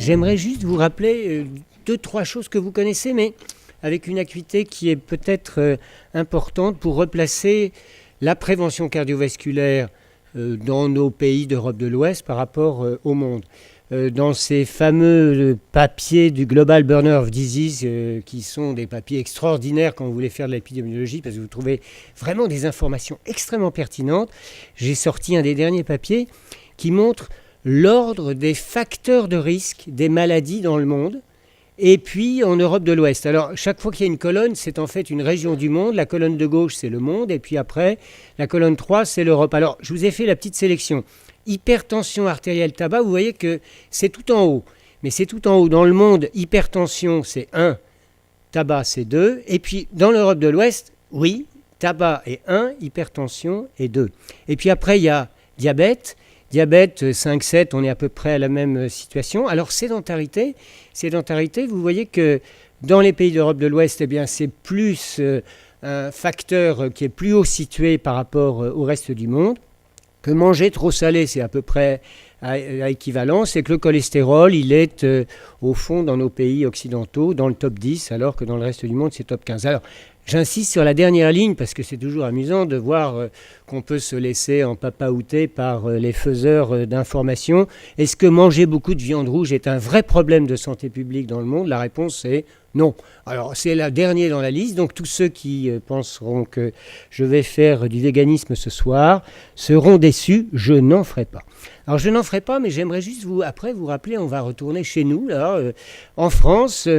J'aimerais juste vous rappeler deux, trois choses que vous connaissez, mais avec une acuité qui est peut-être importante pour replacer la prévention cardiovasculaire dans nos pays d'Europe de l'Ouest par rapport au monde. Dans ces fameux papiers du Global Burden of Disease, qui sont des papiers extraordinaires quand vous voulez faire de l'épidémiologie, parce que vous trouvez vraiment des informations extrêmement pertinentes, j'ai sorti un des derniers papiers qui montre l'ordre des facteurs de risque des maladies dans le monde, et puis en Europe de l'Ouest. Alors, chaque fois qu'il y a une colonne, c'est en fait une région du monde. La colonne de gauche, c'est le monde, et puis après, la colonne 3, c'est l'Europe. Alors, je vous ai fait la petite sélection. Hypertension artérielle, tabac, vous voyez que c'est tout en haut. Mais c'est tout en haut. Dans le monde, hypertension, c'est 1, tabac, c'est 2. Et puis, dans l'Europe de l'Ouest, oui, tabac est 1, hypertension est 2. Et puis après, il y a diabète. Diabète 5-7, on est à peu près à la même situation. Alors, sédentarité, vous voyez que dans les pays d'Europe de l'Ouest, eh bien, c'est plus un facteur qui est plus haut situé par rapport au reste du monde. Que manger trop salé, c'est à peu près à équivalence, et que le cholestérol, il est au fond dans nos pays occidentaux, dans le top 10, alors que dans le reste du monde, c'est top 15. Alors, j'insiste sur la dernière ligne, parce que c'est toujours amusant de voir qu'on peut se laisser empapaouter par les faiseurs d'informations. Est-ce que manger beaucoup de viande rouge est un vrai problème de santé publique dans le monde ? La réponse est non. Alors, c'est le dernier dans la liste. Donc, tous ceux qui penseront que je vais faire du véganisme ce soir seront déçus. Je n'en ferai pas. Alors, je n'en ferai pas, mais j'aimerais juste vous rappeler, on va retourner chez nous, là, en France.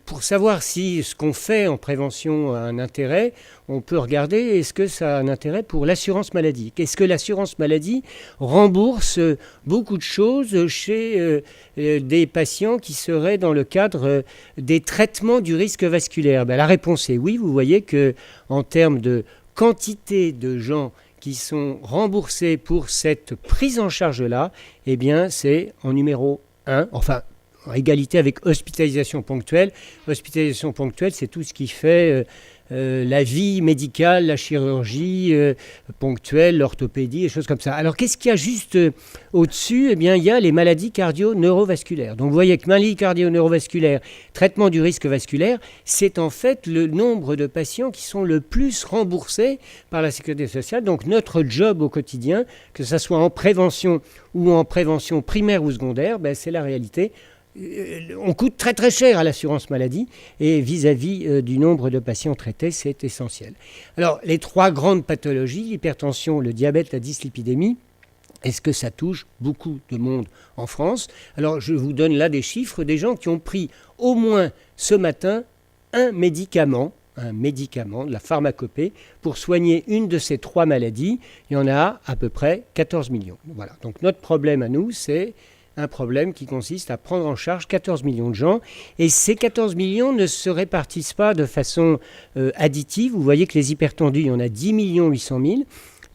Pour savoir si ce qu'on fait en prévention a un intérêt, on peut regarder est-ce que ça a un intérêt pour l'assurance maladie. Est-ce que l'assurance maladie rembourse beaucoup de choses chez des patients qui seraient dans le cadre des traitements du risque vasculaire ? La réponse est oui. Vous voyez qu'en termes de quantité de gens qui sont remboursés pour cette prise en charge-là, eh bien, c'est en numéro 1, enfin, en égalité avec hospitalisation ponctuelle. Hospitalisation ponctuelle, c'est tout ce qui fait la vie médicale, la chirurgie ponctuelle, l'orthopédie, et choses comme ça. Alors, qu'est-ce qu'il y a juste au-dessus ? Eh bien, il y a les maladies cardio-neurovasculaires. Donc, vous voyez que maladie cardio-neurovasculaire, traitement du risque vasculaire, c'est en fait le nombre de patients qui sont le plus remboursés par la sécurité sociale. Donc, notre job au quotidien, que ce soit en prévention ou en prévention primaire ou secondaire, c'est la réalité. On coûte très très cher à l'assurance maladie et vis-à-vis du nombre de patients traités, c'est essentiel. Alors, les trois grandes pathologies, l'hypertension, le diabète, la dyslipidémie, est-ce que ça touche beaucoup de monde en France ? Alors, je vous donne là des chiffres des gens qui ont pris au moins ce matin un médicament, de la pharmacopée, pour soigner une de ces trois maladies. Il y en a à peu près 14 millions. Voilà. Donc, notre problème à nous, c'est un problème qui consiste à prendre en charge 14 millions de gens. Et ces 14 millions ne se répartissent pas de façon additive. Vous voyez que les hypertendus, il y en a 10 800 000.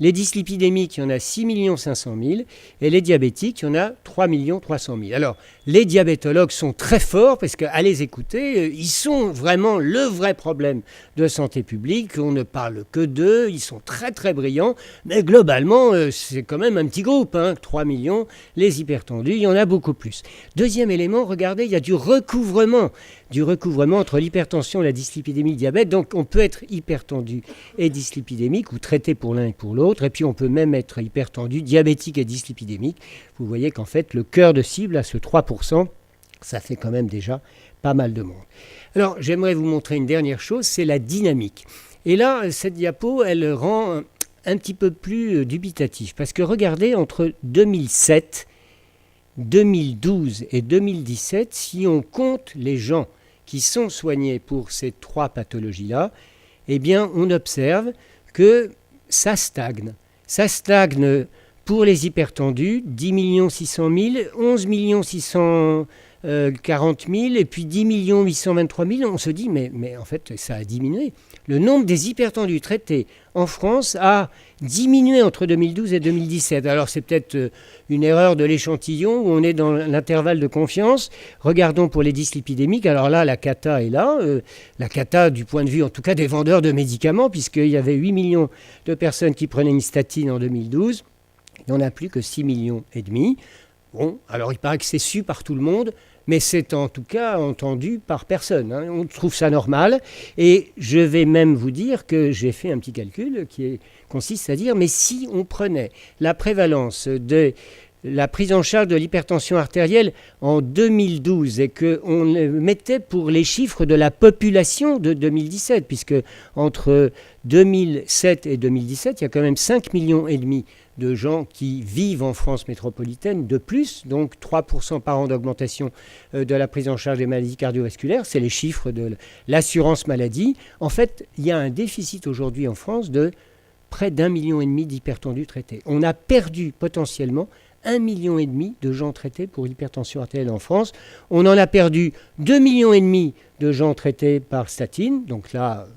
Les dyslipidémiques, il y en a 6 500 000. Et les diabétiques, il y en a 3 300 000. Alors, les diabétologues sont très forts parce qu'à les écouter, ils sont vraiment le vrai problème de santé publique. On ne parle que d'eux. Ils sont très, très brillants. Mais globalement, c'est quand même un petit groupe. 3 millions. Les hypertendus, il y en a beaucoup plus. Deuxième élément, regardez, il y a du recouvrement entre l'hypertension, la dyslipidémie, le diabète. Donc, on peut être hypertendu et dyslipidémique ou traité pour l'un et pour l'autre. Et puis, on peut même être hypertendu, diabétique et dyslipidémique. Vous voyez qu'en fait, le cœur de cible, à ce 3%, ça fait quand même déjà pas mal de monde. Alors, j'aimerais vous montrer une dernière chose, c'est la dynamique. Et là, cette diapo, elle rend un petit peu plus dubitatif. Parce que regardez, entre 2007, 2012 et 2017, si on compte les gens qui sont soignés pour ces trois pathologies-là, eh bien, on observe que ça stagne. Ça stagne pour les hypertendus, 10 600 000, 11 640 000, et puis 10 823 000. On se dit, mais en fait, ça a diminué. Le nombre des hypertendus traités en France a diminué entre 2012 et 2017. Alors, c'est peut-être une erreur de l'échantillon où on est dans l'intervalle de confiance. Regardons pour les dyslipidémiques. Alors là, la cata est là. La cata du point de vue, en tout cas, des vendeurs de médicaments, puisqu'il y avait 8 millions de personnes qui prenaient une statine en 2012. Il n'y en a plus que 6,5 millions. Bon, alors il paraît que c'est su par tout le monde, mais c'est en tout cas entendu par personne. On trouve ça normal. Et je vais même vous dire que j'ai fait un petit calcul qui consiste à dire, mais si on prenait la prévalence de la prise en charge de l'hypertension artérielle en 2012 et qu'on mettait pour les chiffres de la population de 2017, puisque entre 2007 et 2017, il y a quand même 5,5 millions de gens qui vivent en France métropolitaine de plus, donc 3% par an d'augmentation de la prise en charge des maladies cardiovasculaires, c'est les chiffres de l'assurance maladie. En fait, il y a un déficit aujourd'hui en France de près d'1,5 million d'hypertendus traités. On a perdu potentiellement 1,5 million de gens traités pour l'hypertension artérielle en France. On en a perdu 2,5 millions de gens traités par statine, donc là,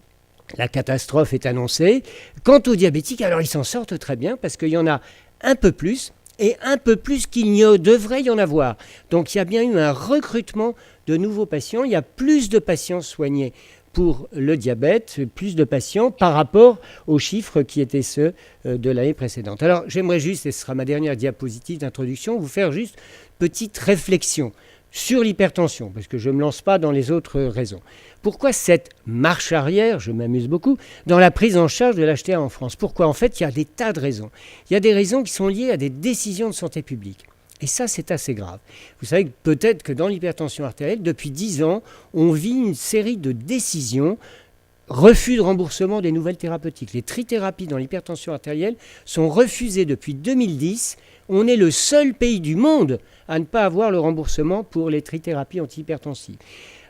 la catastrophe est annoncée. Quant aux diabétiques, alors ils s'en sortent très bien parce qu'il y en a un peu plus et un peu plus qu'il devrait y en avoir. Donc il y a bien eu un recrutement de nouveaux patients. Il y a plus de patients soignés pour le diabète, plus de patients par rapport aux chiffres qui étaient ceux de l'année précédente. Alors j'aimerais juste, et ce sera ma dernière diapositive d'introduction, vous faire juste une petite réflexion sur l'hypertension, parce que je ne me lance pas dans les autres raisons. Pourquoi cette marche arrière, je m'amuse beaucoup, dans la prise en charge de l'HTA en France? Pourquoi? En fait, il y a des tas de raisons. Il y a des raisons qui sont liées à des décisions de santé publique. Et ça, c'est assez grave. Vous savez peut-être que dans l'hypertension artérielle, depuis 10 ans, on vit une série de décisions, refus de remboursement des nouvelles thérapeutiques. Les trithérapies dans l'hypertension artérielle sont refusées depuis 2010. On est le seul pays du monde à ne pas avoir le remboursement pour les trithérapies antihypertensives.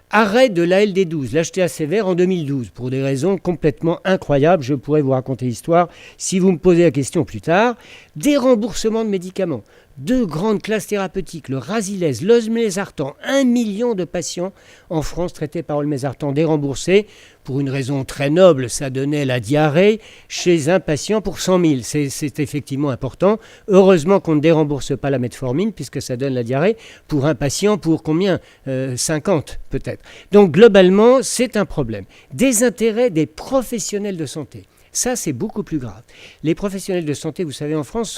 Arrêt de l'ALD12, l'HTA sévère en 2012, pour des raisons complètement incroyables. Je pourrais vous raconter l'histoire si vous me posez la question plus tard. Déremboursement de médicaments. 2 grandes classes thérapeutiques, le Razilez, l'Olmesartan, 1 million de patients en France traités par Olmesartan déremboursés. Pour une raison très noble, ça donnait la diarrhée chez un patient pour 100 000. C'est effectivement important. Heureusement qu'on ne dérembourse pas la metformine, puisque ça donne la diarrhée pour un patient pour combien 50 peut-être. Donc globalement, c'est un problème. Désintérêt des professionnels de santé. Ça, c'est beaucoup plus grave. Les professionnels de santé, vous savez, en France,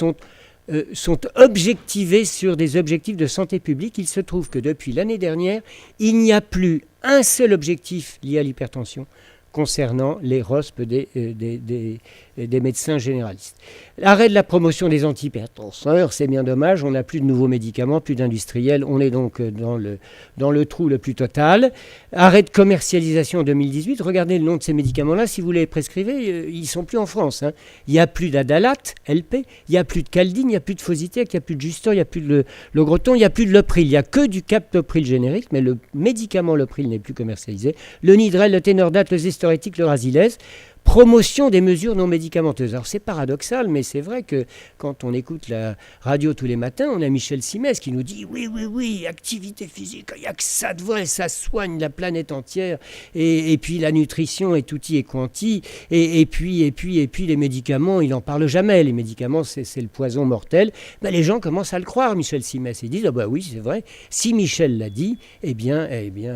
sont objectivés sur des objectifs de santé publique. Il se trouve que depuis l'année dernière, il n'y a plus un seul objectif lié à l'hypertension concernant les ROSP des médecins généralistes. L'arrêt de la promotion des antihypertenseurs, c'est bien dommage, on n'a plus de nouveaux médicaments, plus d'industriels, on est donc dans le trou le plus total. Arrêt de commercialisation en 2018, regardez le nom de ces médicaments-là, si vous les prescrivez, ils ne sont plus en France. Il n'y a plus d'Adalat, LP, il n'y a plus de Caldine, il n'y a plus de Fositec, il n'y a plus de Justor, il n'y a plus de Logroton, il n'y a plus de Lopril, il n'y a que du Captopril générique, mais le médicament Lopril n'est plus commercialisé. Le Nidrel, le Ténordate, le Zestorétique, le Razilez. Promotion des mesures non médicamenteuses. Alors c'est paradoxal, mais c'est vrai que quand on écoute la radio tous les matins, on a Michel Simès qui nous dit oui, activité physique, il n'y a que ça de vrai, ça soigne la planète entière, et puis la nutrition est tutti et quanti, et puis les médicaments, il n'en parle jamais, les médicaments c'est le poison mortel. Ben, les gens commencent à le croire, Michel Simès, ils disent oui c'est vrai, si Michel l'a dit, eh bien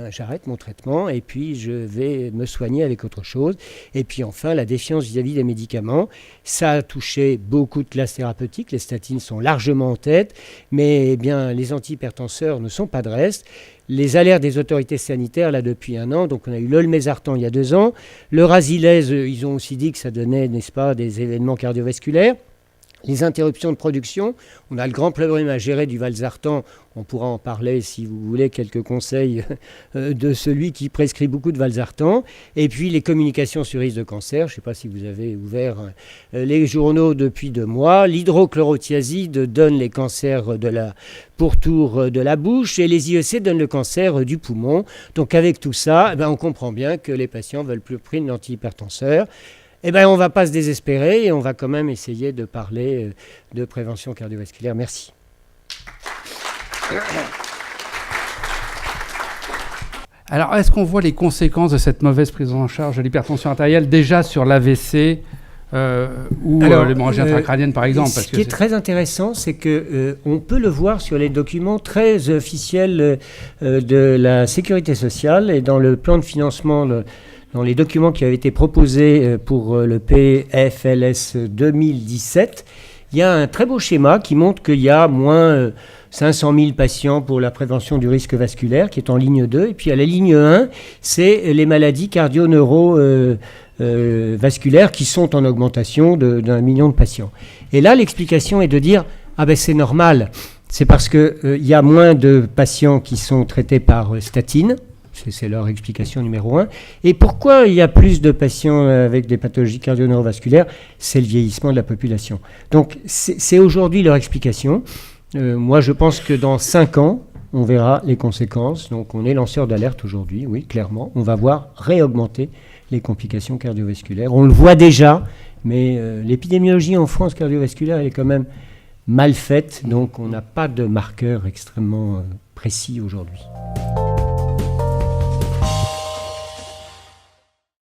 j'arrête mon traitement et puis je vais me soigner avec autre chose. Et puis enfin la défiance vis-à-vis des médicaments. Ça a touché beaucoup de classes thérapeutiques. Les statines sont largement en tête, mais les antihypertenseurs ne sont pas de reste. Les alertes des autorités sanitaires, là, depuis 1 an, donc on a eu l'Olmesartan il y a 2 ans. Le Razilez, ils ont aussi dit que ça donnait, n'est-ce pas, des événements cardiovasculaires. Les interruptions de production, on a le grand problème à gérer du Valsartan. On pourra en parler si vous voulez, quelques conseils de celui qui prescrit beaucoup de Valsartan. Et puis les communications sur risque de cancer. Je ne sais pas si vous avez ouvert les journaux depuis 2 mois. L'hydrochlorothiazide donne les cancers de la pourtour de la bouche et les IEC donnent le cancer du poumon. Donc avec tout ça, on comprend bien que les patients veulent plus prendre d'antihypertenseurs. On ne va pas se désespérer et on va quand même essayer de parler de prévention cardiovasculaire. Merci. Alors, est-ce qu'on voit les conséquences de cette mauvaise prise en charge de l'hypertension artérielle déjà sur l'AVC ou l'hémorragie intracrânienne, par exemple? Ce qui est très intéressant, c'est qu'on peut le voir sur les documents très officiels de la Sécurité sociale et dans le plan de financement dans les documents qui avaient été proposés pour le PFLS 2017, il y a un très beau schéma qui montre qu'il y a moins 500 000 patients pour la prévention du risque vasculaire, qui est en ligne 2. Et puis à la ligne 1, c'est les maladies cardio-neuro-vasculaires qui sont en augmentation d'1 million de patients. Et là, l'explication est de dire, ah ben c'est normal, c'est parce qu'il y a moins de patients qui sont traités par statine. C'est leur explication numéro 1. Et pourquoi il y a plus de patients avec des pathologies cardio-neurovasculaires? C'est le vieillissement de la population. Donc c'est aujourd'hui leur explication. Moi, je pense que dans 5 ans, on verra les conséquences. Donc on est lanceur d'alerte aujourd'hui, oui, clairement. On va voir réaugmenter les complications cardiovasculaires. On le voit déjà, mais l'épidémiologie en France cardiovasculaire, elle est quand même mal faite. Donc on n'a pas de marqueurs extrêmement précis aujourd'hui.